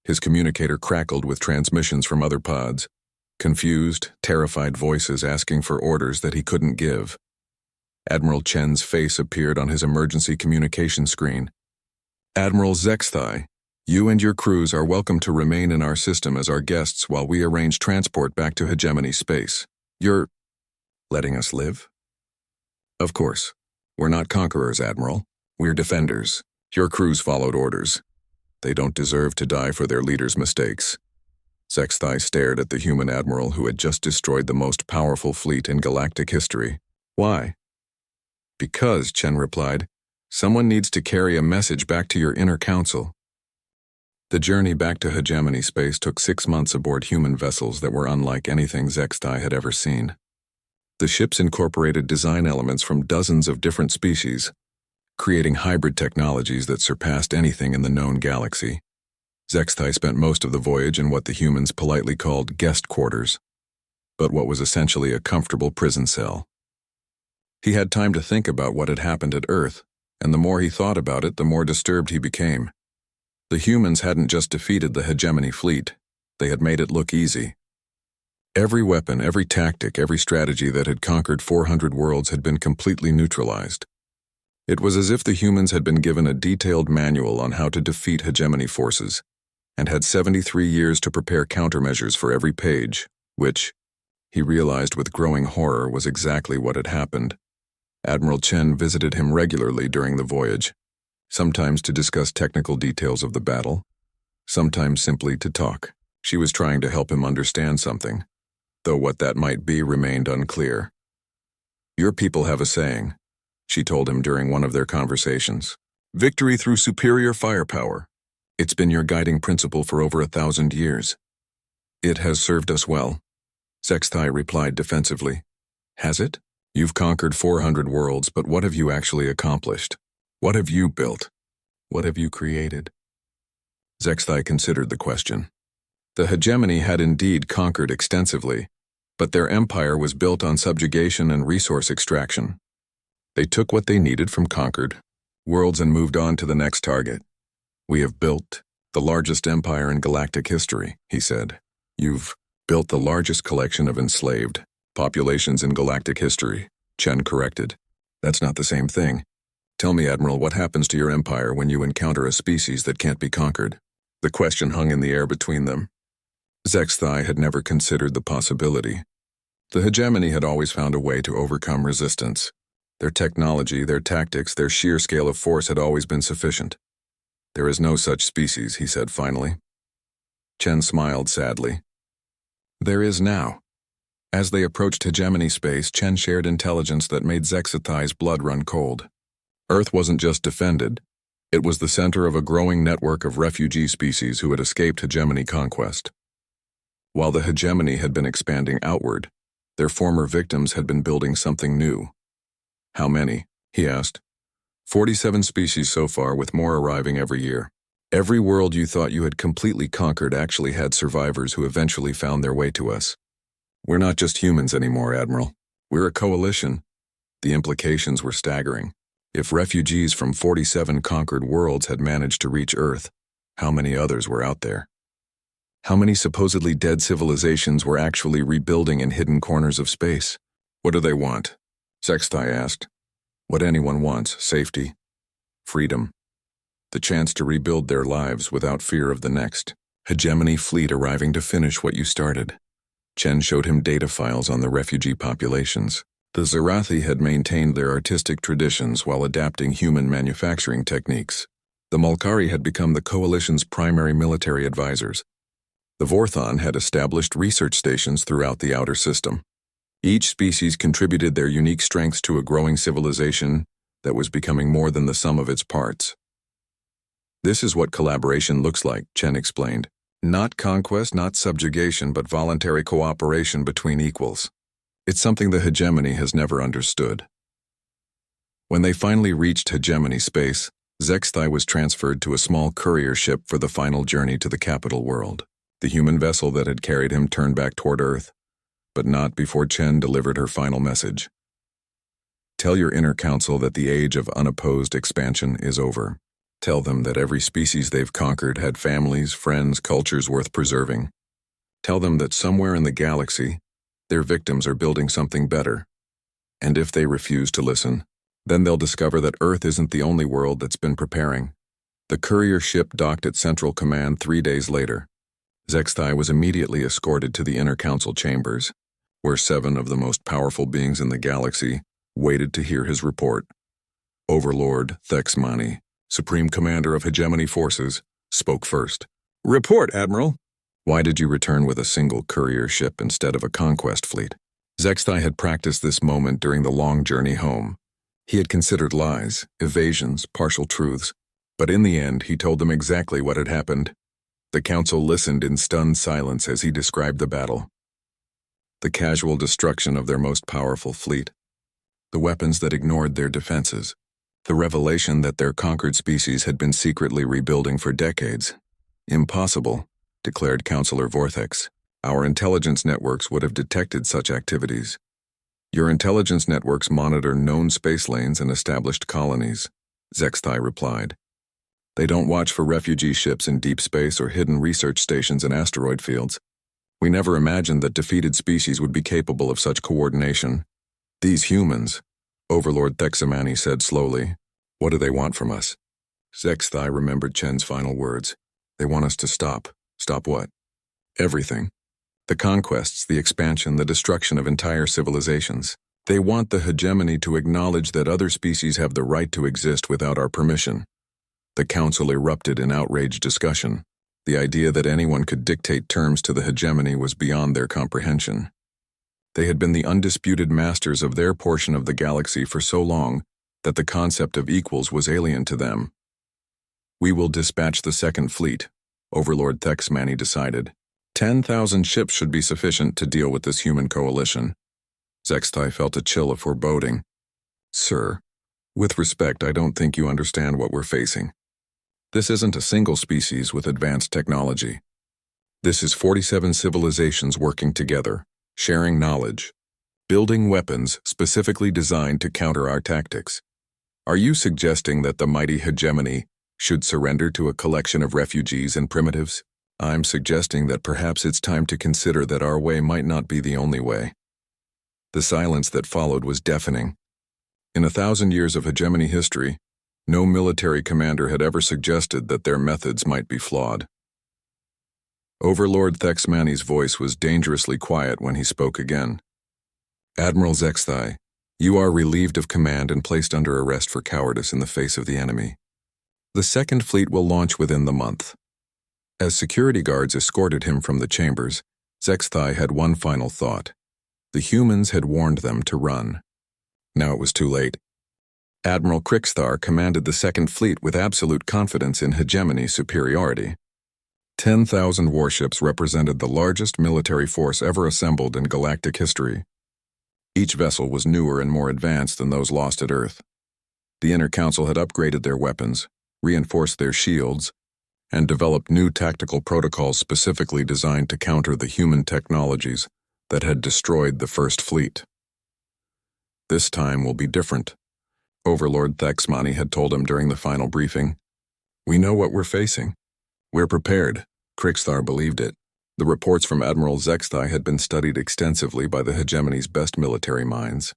His communicator crackled with transmissions from other pods, confused, terrified voices asking for orders that he couldn't give. Admiral Chen's face appeared on his emergency communication screen. "Admiral Zextai, you and your crews are welcome to remain in our system as our guests while we arrange transport back to hegemony space. You're letting us live?" "Of course. We're not conquerors, Admiral. We're defenders. Your crews followed orders. They don't deserve to die for their leader's mistakes." Zextai stared at the human admiral who had just destroyed the most powerful fleet in galactic history. "Why?" "Because," Chen replied, "someone needs to carry a message back to your inner council." The journey back to hegemony space took 6 months aboard human vessels that were unlike anything Zextai had ever seen. The ships incorporated design elements from dozens of different species, creating hybrid technologies that surpassed anything in the known galaxy. Zextai spent most of the voyage in what the humans politely called guest quarters, but what was essentially a comfortable prison cell. He had time to think about what had happened at Earth, and the more he thought about it, the more disturbed he became. The humans hadn't just defeated the hegemony fleet, they had made it look easy. Every weapon, every tactic, every strategy that had conquered 400 worlds had been completely neutralized. It was as if the humans had been given a detailed manual on how to defeat hegemony forces, and had 73 years to prepare countermeasures for every page, which, he realized with growing horror, was exactly what had happened. Admiral Chen visited him regularly during the voyage, sometimes to discuss technical details of the battle, sometimes simply to talk. She was trying to help him understand something, though what that might be remained unclear. "Your people have a saying," she told him during one of their conversations. "Victory through superior firepower. It's been your guiding principle for over 1,000 years. It has served us well." Sextai replied defensively. "Has it? You've conquered 400 worlds, but what have you actually accomplished? What have you built? What have you created?" Sextai considered the question. The hegemony had indeed conquered extensively, but their empire was built on subjugation and resource extraction. They took what they needed from conquered worlds and moved on to the next target. "We have built the largest empire in galactic history," he said. "You've built the largest collection of enslaved populations in galactic history," Chen corrected. "That's not the same thing. Tell me, Admiral, what happens to your empire when you encounter a species that can't be conquered?" The question hung in the air between them. Sextai had never considered the possibility. The hegemony had always found a way to overcome resistance. Their technology, their tactics, their sheer scale of force had always been sufficient. "There is no such species," he said finally. Chen smiled sadly. "There is now." As they approached hegemony space, Chen shared intelligence that made Sextai's blood run cold. Earth wasn't just defended. It was the center of a growing network of refugee species who had escaped hegemony conquest. While the hegemony had been expanding outward, their former victims had been building something new. "How many?" he asked. 47 species so far, with more arriving every year. Every world you thought you had completely conquered actually had survivors who eventually found their way to us. We're not just humans anymore, Admiral. We're a coalition." The implications were staggering. If refugees from 47 conquered worlds had managed to reach Earth, how many others were out there? How many supposedly dead civilizations were actually rebuilding in hidden corners of space? "What do they want?" Sextai asked. "What anyone wants: safety, freedom, the chance to rebuild their lives without fear of the next hegemony fleet arriving to finish what you started." Chen showed him data files on the refugee populations. The Zarathi had maintained their artistic traditions while adapting human manufacturing techniques. The Mulkari had become the coalition's primary military advisors. The Vorthon had established research stations throughout the outer system. Each species contributed their unique strengths to a growing civilization that was becoming more than the sum of its parts. "This is what collaboration looks like," Chen explained. "Not conquest, not subjugation, but voluntary cooperation between equals. It's something the hegemony has never understood." When they finally reached hegemony space, Sextai was transferred to a small courier ship for the final journey to the capital world. The human vessel that had carried him turned back toward Earth, but not before Chen delivered her final message. "Tell your inner council that the age of unopposed expansion is over. Tell them that every species they've conquered had families, friends, cultures worth preserving. Tell them that somewhere in the galaxy, their victims are building something better. And if they refuse to listen, then they'll discover that Earth isn't the only world that's been preparing." The courier ship docked at Central Command 3 days later. Sextai was immediately escorted to the inner council chambers, where 7 of the most powerful beings in the galaxy waited to hear his report. Overlord Thexmani, Supreme Commander of Hegemony Forces, spoke first. "Report, Admiral." "Why did you return with a single courier ship instead of a conquest fleet?" Sextai had practiced this moment during the long journey home. He had considered lies, evasions, partial truths, but in the end he told them exactly what had happened. The council listened in stunned silence as he described the battle. The casual destruction of their most powerful fleet. The weapons that ignored their defenses. The revelation that their conquered species had been secretly rebuilding for decades. "Impossible," declared Counselor Vortex. Our intelligence networks would have detected such activities. Your intelligence networks monitor known space lanes and established colonies, Zexthai replied. They don't watch for refugee ships in deep space or hidden research stations in asteroid fields. We never imagined that defeated species would be capable of such coordination. These humans, Overlord Thexamani said slowly. What do they want from us? Zexthai remembered Chen's final words. They want us to stop. Stop what? Everything. The conquests, the expansion, the destruction of entire civilizations. They want the hegemony to acknowledge that other species have the right to exist without our permission. The council erupted in outraged discussion. The idea that anyone could dictate terms to the hegemony was beyond their comprehension. They had been the undisputed masters of their portion of the galaxy for so long that the concept of equals was alien to them. We will dispatch the Second Fleet, Overlord Thexamani decided. 10,000 ships should be sufficient to deal with this human coalition. Zexthai felt a chill of foreboding. Sir, with respect, I don't think you understand what we're facing. This isn't a single species with advanced technology. This is 47 civilizations working together, sharing knowledge, building weapons specifically designed to counter our tactics. Are you suggesting that the mighty hegemony should surrender to a collection of refugees and primitives? I'm suggesting that perhaps it's time to consider that our way might not be the only way. The silence that followed was deafening. In 1,000 years of hegemony history, no military commander had ever suggested that their methods might be flawed. Overlord Thexamani's voice was dangerously quiet when he spoke again. Admiral Zexthai, you are relieved of command and placed under arrest for cowardice in the face of the enemy. The Second Fleet will launch within the month. As security guards escorted him from the chambers, Zexthai had one final thought. The humans had warned them to run. Now it was too late. Admiral Krixthar commanded the Second Fleet with absolute confidence in hegemony superiority. 10,000 warships represented the largest military force ever assembled in galactic history. Each vessel was newer and more advanced than those lost at Earth. The Inner Council had upgraded their weapons, reinforced their shields, and developed new tactical protocols specifically designed to counter the human technologies that had destroyed the First Fleet. This time will be different, Overlord Thexamani had told him during the final briefing. We know what we're facing. We're prepared. Krixthar believed it. The reports from Admiral Zexthai had been studied extensively by the hegemony's best military minds.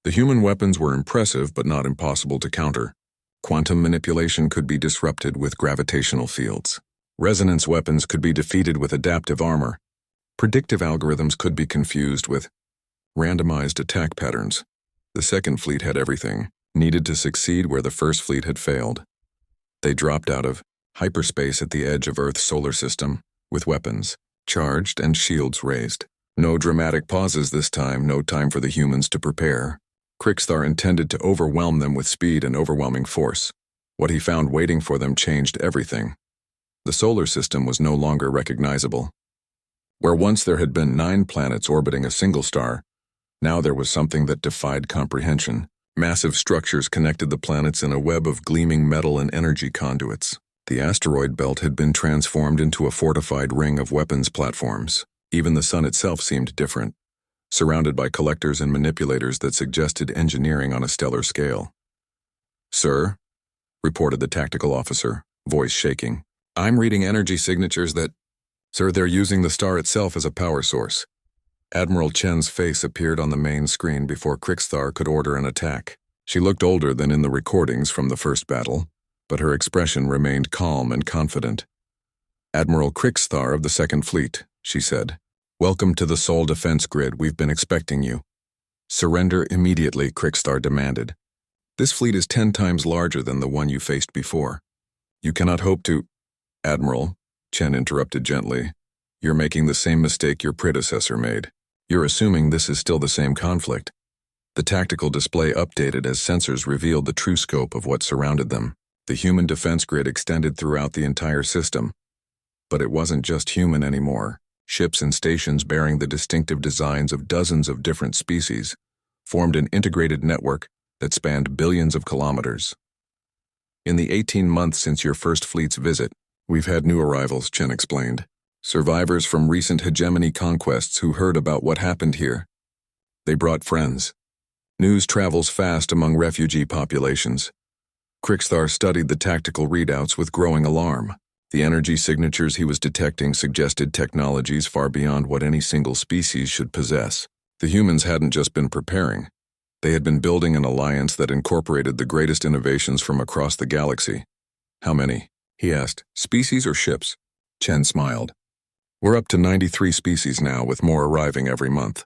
The human weapons were impressive but not impossible to counter. Quantum manipulation could be disrupted with gravitational fields. Resonance weapons could be defeated with adaptive armor. Predictive algorithms could be confused with randomized attack patterns. The Second Fleet had everything needed to succeed where the First Fleet had failed. They dropped out of hyperspace at the edge of Earth's solar system, with weapons charged and shields raised. No dramatic pauses this time, no time for the humans to prepare. Krixthar intended to overwhelm them with speed and overwhelming force. What he found waiting for them changed everything. The solar system was no longer recognizable. Where once there had been 9 planets orbiting a single star, now there was something that defied comprehension. Massive structures connected the planets in a web of gleaming metal and energy conduits. The asteroid belt had been transformed into a fortified ring of weapons platforms. Even the sun itself seemed different, surrounded by collectors and manipulators that suggested engineering on a stellar scale. Sir, reported the tactical officer, voice shaking. I'm reading energy signatures that... Sir, they're using the star itself as a power source. Admiral Chen's face appeared on the main screen before Krixthar could order an attack. She looked older than in the recordings from the first battle, but her expression remained calm and confident. Admiral Krixthar of the Second Fleet, she said. Welcome to the Sol defense grid. We've been expecting you. Surrender immediately, Krixthar demanded. This fleet is 10 times larger than the one you faced before. You cannot hope to... Admiral, Chen interrupted gently. You're making the same mistake your predecessor made. You're assuming this is still the same conflict. The tactical display updated as sensors revealed the true scope of what surrounded them. The human defense grid extended throughout the entire system. But it wasn't just human anymore. Ships and stations bearing the distinctive designs of dozens of different species formed an integrated network that spanned billions of kilometers. In the 18 months since your first fleet's visit, we've had new arrivals, Chen explained. Survivors from recent hegemony conquests who heard about what happened here. They brought friends. News travels fast among refugee populations. Krixthar studied the tactical readouts with growing alarm. The energy signatures he was detecting suggested technologies far beyond what any single species should possess. The humans hadn't just been preparing. They had been building an alliance that incorporated the greatest innovations from across the galaxy. How many? He asked. Species or ships? Chen smiled. We're up to 93 species now, with more arriving every month.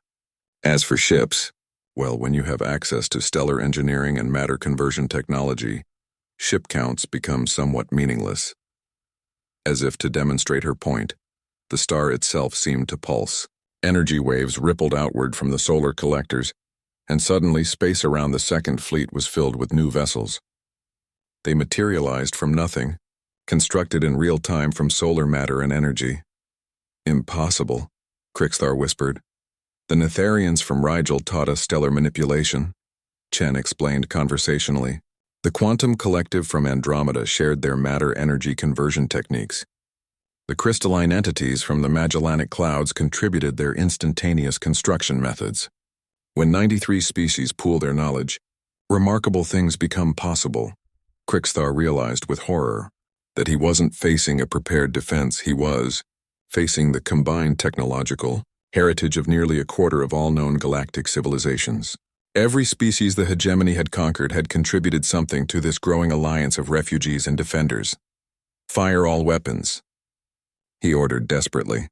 As for ships, well, when you have access to stellar engineering and matter conversion technology, ship counts become somewhat meaningless. As if to demonstrate her point, the star itself seemed to pulse. Energy waves rippled outward from the solar collectors, and suddenly space around the second fleet was filled with new vessels. They materialized from nothing, constructed in real time from solar matter and energy. Impossible, Krixthar whispered. The Netherians from Rigel taught us stellar manipulation, Chen explained conversationally. The Quantum Collective from Andromeda shared their matter-energy conversion techniques. The crystalline entities from the Magellanic Clouds contributed their instantaneous construction methods. When 93 species pool their knowledge, remarkable things become possible. Krixthar realized with horror that he wasn't facing a prepared defense, he was facing the combined technological heritage of nearly a quarter of all known galactic civilizations. Every species the hegemony had conquered had contributed something to this growing alliance of refugees and defenders. Fire all weapons, he ordered desperately.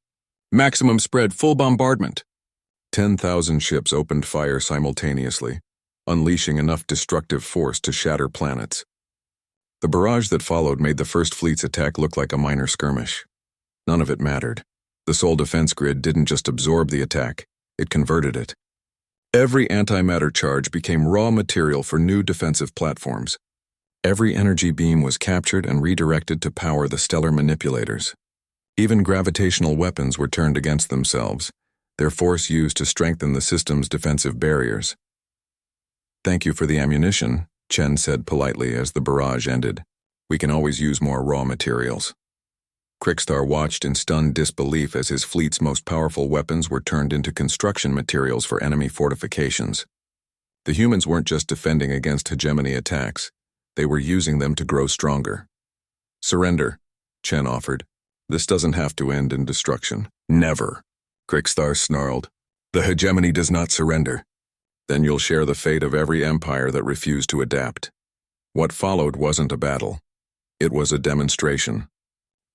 Maximum spread, full bombardment. 10,000 ships opened fire simultaneously, unleashing enough destructive force to shatter planets. The barrage that followed made the First Fleet's attack look like a minor skirmish. None of it mattered. The Sol defense grid didn't just absorb the attack, it converted it. Every antimatter charge became raw material for new defensive platforms. Every energy beam was captured and redirected to power the stellar manipulators. Even gravitational weapons were turned against themselves, their force used to strengthen the system's defensive barriers. Thank you for the ammunition, Chen said politely as the barrage ended. We can always use more raw materials. Krixthar watched in stunned disbelief as his fleet's most powerful weapons were turned into construction materials for enemy fortifications. The humans weren't just defending against hegemony attacks, they were using them to grow stronger. Surrender, Chen offered. This doesn't have to end in destruction. Never, Krixthar snarled. The hegemony does not surrender. Then you'll share the fate of every empire that refused to adapt. What followed wasn't a battle. It was a demonstration.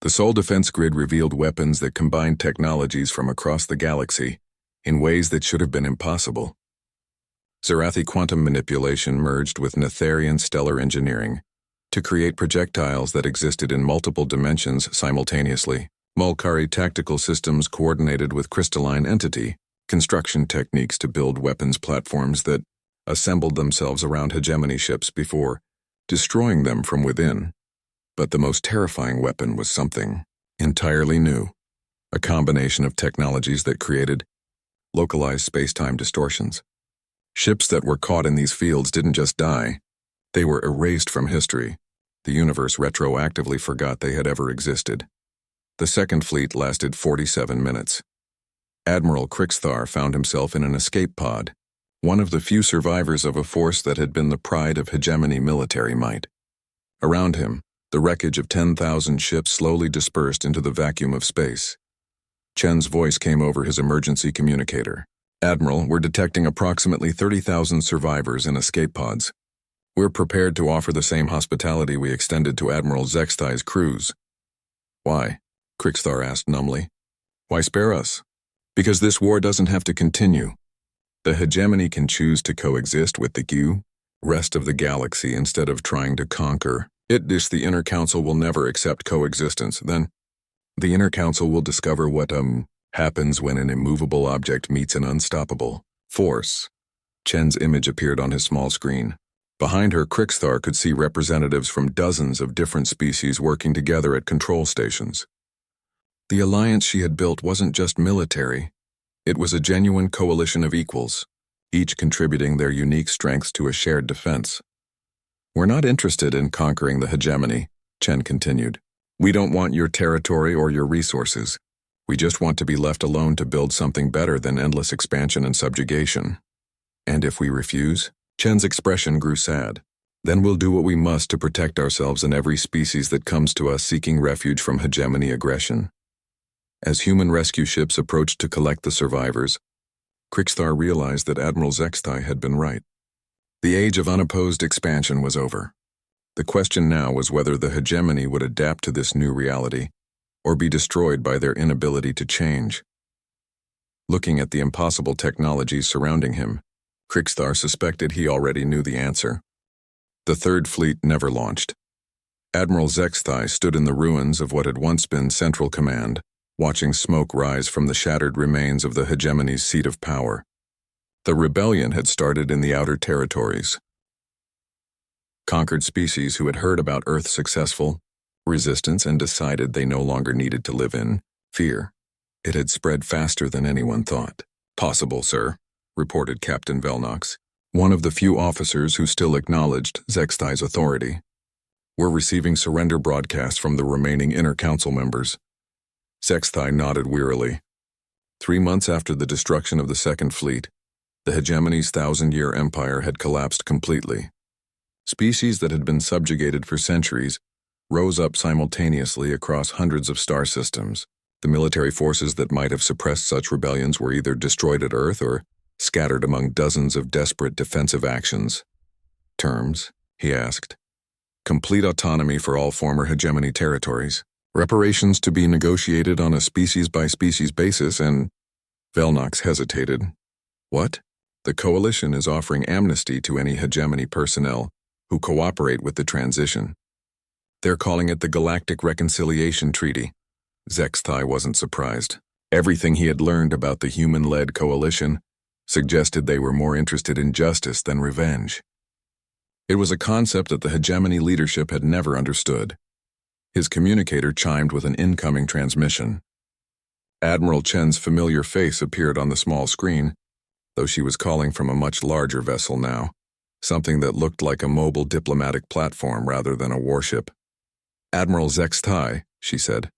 The Sol defense grid revealed weapons that combined technologies from across the galaxy in ways that should have been impossible. Zerathi quantum manipulation merged with Netherian stellar engineering to create projectiles that existed in multiple dimensions simultaneously. Mulkari tactical systems coordinated with crystalline entity construction techniques to build weapons platforms that assembled themselves around hegemony ships before destroying them from within. But the most terrifying weapon was something entirely new, a combination of technologies that created localized space-time distortions. Ships that were caught in these fields didn't just die, they were erased from history. The universe retroactively forgot they had ever existed. The Second Fleet lasted 47 minutes. Admiral Krixthar found himself in an escape pod, one of the few survivors of a force that had been the pride of hegemony military might. Around him, the wreckage of 10,000 ships slowly dispersed into the vacuum of space. Chen's voice came over his emergency communicator. Admiral, we're detecting approximately 30,000 survivors in escape pods. We're prepared to offer the same hospitality we extended to Admiral Zexthai's crews. Why? Krixthar asked numbly. Why spare us? Because this war doesn't have to continue. The hegemony can choose to coexist with the rest of the galaxy instead of trying to conquer. The Inner Council will never accept coexistence. Then, the Inner Council will discover what, happens when an immovable object meets an unstoppable force. Chen's image appeared on his small screen. Behind her, Krixthar could see representatives from dozens of different species working together at control stations. The alliance she had built wasn't just military. It was a genuine coalition of equals, each contributing their unique strengths to a shared defense. We're not interested in conquering the hegemony, Chen continued. We don't want your territory or your resources. We just want to be left alone to build something better than endless expansion and subjugation. And if we refuse? Chen's expression grew sad. Then we'll do what we must to protect ourselves and every species that comes to us seeking refuge from hegemony aggression. As human rescue ships approached to collect the survivors, Krixthar realized that Admiral Zexthai had been right. The age of unopposed expansion was over. The question now was whether the hegemony would adapt to this new reality, or be destroyed by their inability to change. Looking at the impossible technologies surrounding him, Krixthar suspected he already knew the answer. The Third Fleet never launched. Admiral Zexthai stood in the ruins of what had once been Central Command, watching smoke rise from the shattered remains of the hegemony's seat of power. The rebellion had started in the outer territories. Conquered species who had heard about Earth's successful resistance and decided they no longer needed to live in fear. It had spread faster than anyone thought. "Possible, sir," reported Captain Velnox, one of the few officers who still acknowledged Zexthai's authority. "We're receiving surrender broadcasts from the remaining inner council members." Zexthai nodded wearily. 3 months after the destruction of the Second Fleet, the hegemony's 1,000-year empire had collapsed completely. Species that had been subjugated for centuries rose up simultaneously across hundreds of star systems. The military forces that might have suppressed such rebellions were either destroyed at Earth or scattered among dozens of desperate defensive actions. "Terms?" he asked. "Complete autonomy for all former hegemony territories. Reparations to be negotiated on a species-by-species basis and—" Velnox hesitated. "What?" "The Coalition is offering amnesty to any hegemony personnel who cooperate with the transition. They're calling it the Galactic Reconciliation Treaty." Zexthai wasn't surprised. Everything he had learned about the human-led coalition suggested they were more interested in justice than revenge. It was a concept that the hegemony leadership had never understood. His communicator chimed with an incoming transmission. Admiral Chen's familiar face appeared on the small screen, though she was calling from a much larger vessel now, something that looked like a mobile diplomatic platform rather than a warship. "Admiral Zexthai," she said.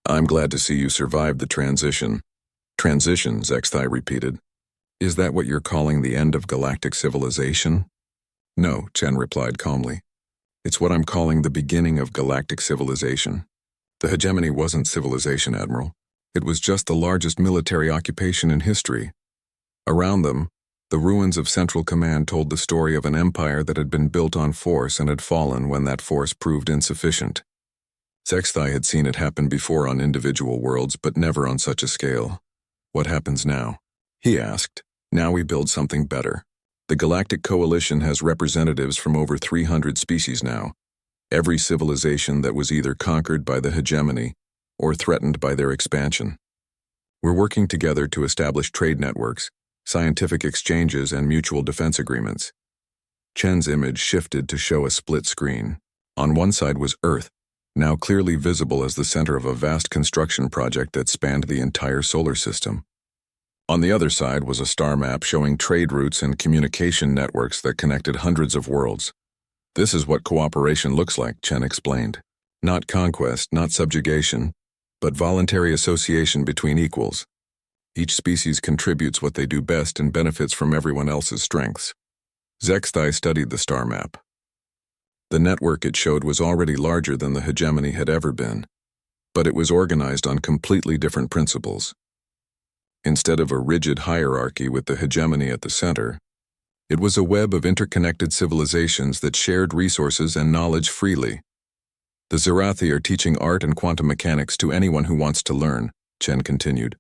"I'm glad to see you survived the transition." "Transition," Zexthai repeated. "Is that what you're calling the end of galactic civilization?" "No," Chen replied calmly. "It's what I'm calling the beginning of galactic civilization. The hegemony wasn't civilization, Admiral. It was just the largest military occupation in history. Around them, the ruins of Central Command told the story of an empire that had been built on force and had fallen when that force proved insufficient. Zexthai had seen it happen before on individual worlds, but never on such a scale. What happens now?" he asked. "Now we build something better. The Galactic Coalition has representatives from over 300 species now. Every civilization that was either conquered by the hegemony or threatened by their expansion. We're working together to establish trade networks, scientific exchanges, and mutual defense agreements." Chen's image shifted to show a split screen. On one side was Earth, now clearly visible as the center of a vast construction project that spanned the entire solar system. On the other side was a star map showing trade routes and communication networks that connected hundreds of worlds. "This is what cooperation looks like," Chen explained. "Not conquest, not subjugation, but voluntary association between equals. Each species contributes what they do best and benefits from everyone else's strengths." Zexthai studied the star map. The network it showed was already larger than the hegemony had ever been, but it was organized on completely different principles. Instead of a rigid hierarchy with the hegemony at the center, it was a web of interconnected civilizations that shared resources and knowledge freely. "The Zerathi are teaching art and quantum mechanics to anyone who wants to learn," Chen continued.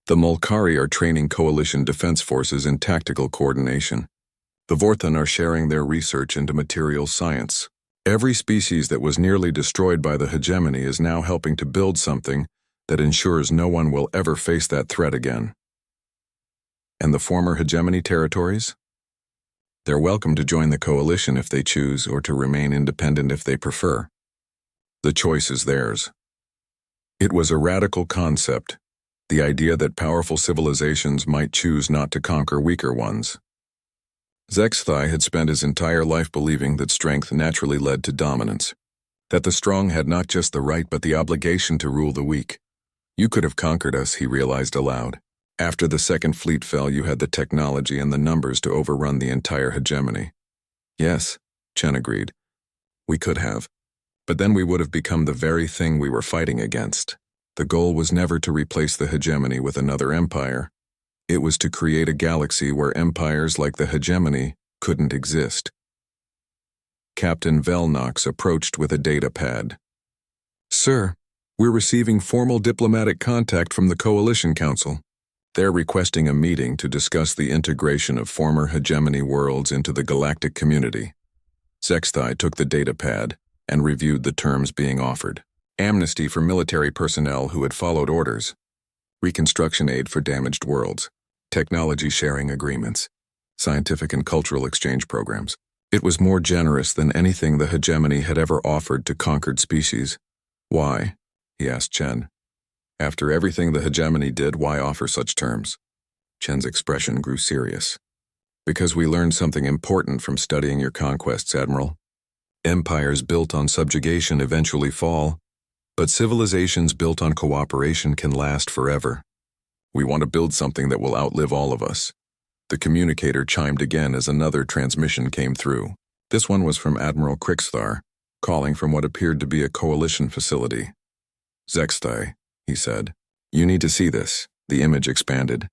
"The Mulkari are training coalition defense forces in tactical coordination. The Vorthan are sharing their research into materials science. Every species that was nearly destroyed by the hegemony is now helping to build something that ensures no one will ever face that threat again." "And the former hegemony territories?" "They're welcome to join the coalition if they choose, or to remain independent if they prefer. The choice is theirs." It was a radical concept, the idea that powerful civilizations might choose not to conquer weaker ones. Zexthai had spent his entire life believing that strength naturally led to dominance, that the strong had not just the right but the obligation to rule the weak. You could have conquered us, he realized aloud. After the second fleet fell, you had the technology and the numbers to overrun the entire hegemony. Yes, Chen agreed. We could have. But then we would have become the very thing we were fighting against. The goal was never to replace the hegemony with another empire. It was to create a galaxy where empires like the hegemony couldn't exist. Captain Velnox approached with a data pad. Sir, we're receiving formal diplomatic contact from the Coalition Council. They're requesting a meeting to discuss the integration of former hegemony worlds into the galactic community. Zexthai took the data pad and reviewed the terms being offered. Amnesty for military personnel who had followed orders. Reconstruction aid for damaged worlds. Technology sharing agreements. Scientific and cultural exchange programs. It was more generous than anything the hegemony had ever offered to conquered species. Why? He asked Chen. After everything the hegemony did, why offer such terms? Chen's expression grew serious. Because we learned something important from studying your conquests, Admiral. Empires built on subjugation eventually fall, but civilizations built on cooperation can last forever. We want to build something that will outlive all of us. The communicator chimed again as another transmission came through. This one was from Admiral Krixthar, calling from what appeared to be a coalition facility. Zexthai, he said. You need to see this. The image expanded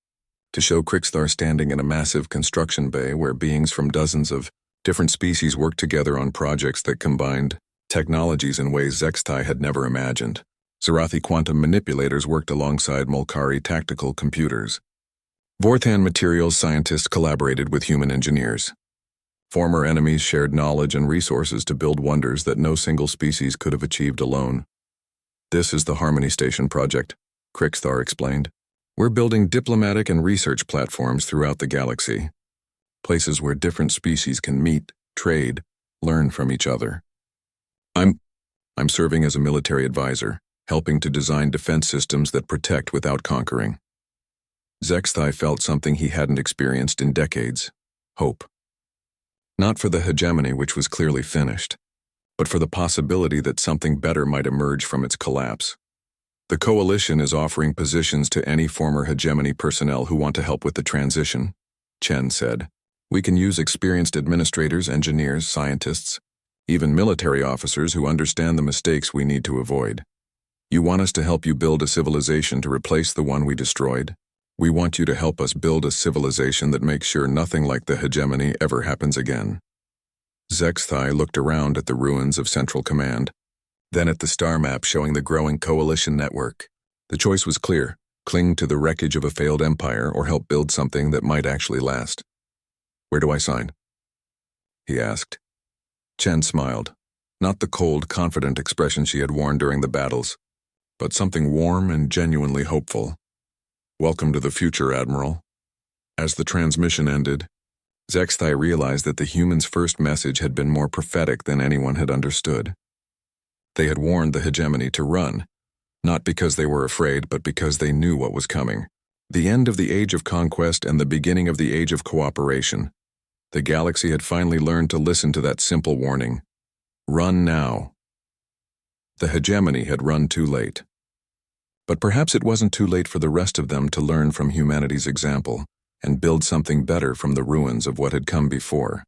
to show Krixthar standing in a massive construction bay where beings from dozens of different species worked together on projects that combined technologies in ways Zexthai had never imagined. Zarathi quantum manipulators worked alongside Mulkari tactical computers. Vorthan materials scientists collaborated with human engineers. Former enemies shared knowledge and resources to build wonders that no single species could have achieved alone. This is the Harmony Station project, Krixthar explained. We're building diplomatic and research platforms throughout the galaxy. Places where different species can meet, trade, learn from each other. I'm serving as a military advisor, helping to design defense systems that protect without conquering. Zexthai felt something he hadn't experienced in decades. Hope. Not for the hegemony, which was clearly finished, but for the possibility that something better might emerge from its collapse. The Coalition is offering positions to any former hegemony personnel who want to help with the transition, Chen said. We can use experienced administrators, engineers, scientists, even military officers who understand the mistakes we need to avoid. You want us to help you build a civilization to replace the one we destroyed? We want you to help us build a civilization that makes sure nothing like the hegemony ever happens again. Zexthai looked around at the ruins of Central Command, then at the star map showing the growing Coalition network. The choice was clear: cling to the wreckage of a failed empire or help build something that might actually last. Where do I sign? He asked. Chen smiled, not the cold, confident expression she had worn during the battles, but something warm and genuinely hopeful. Welcome to the future, Admiral. As the transmission ended, Zexthai realized that the humans' first message had been more prophetic than anyone had understood. They had warned the hegemony to run, not because they were afraid, but because they knew what was coming. The end of the Age of Conquest and the beginning of the Age of Cooperation. The galaxy had finally learned to listen to that simple warning. Run now. The hegemony had run too late. But perhaps it wasn't too late for the rest of them to learn from humanity's example and build something better from the ruins of what had come before.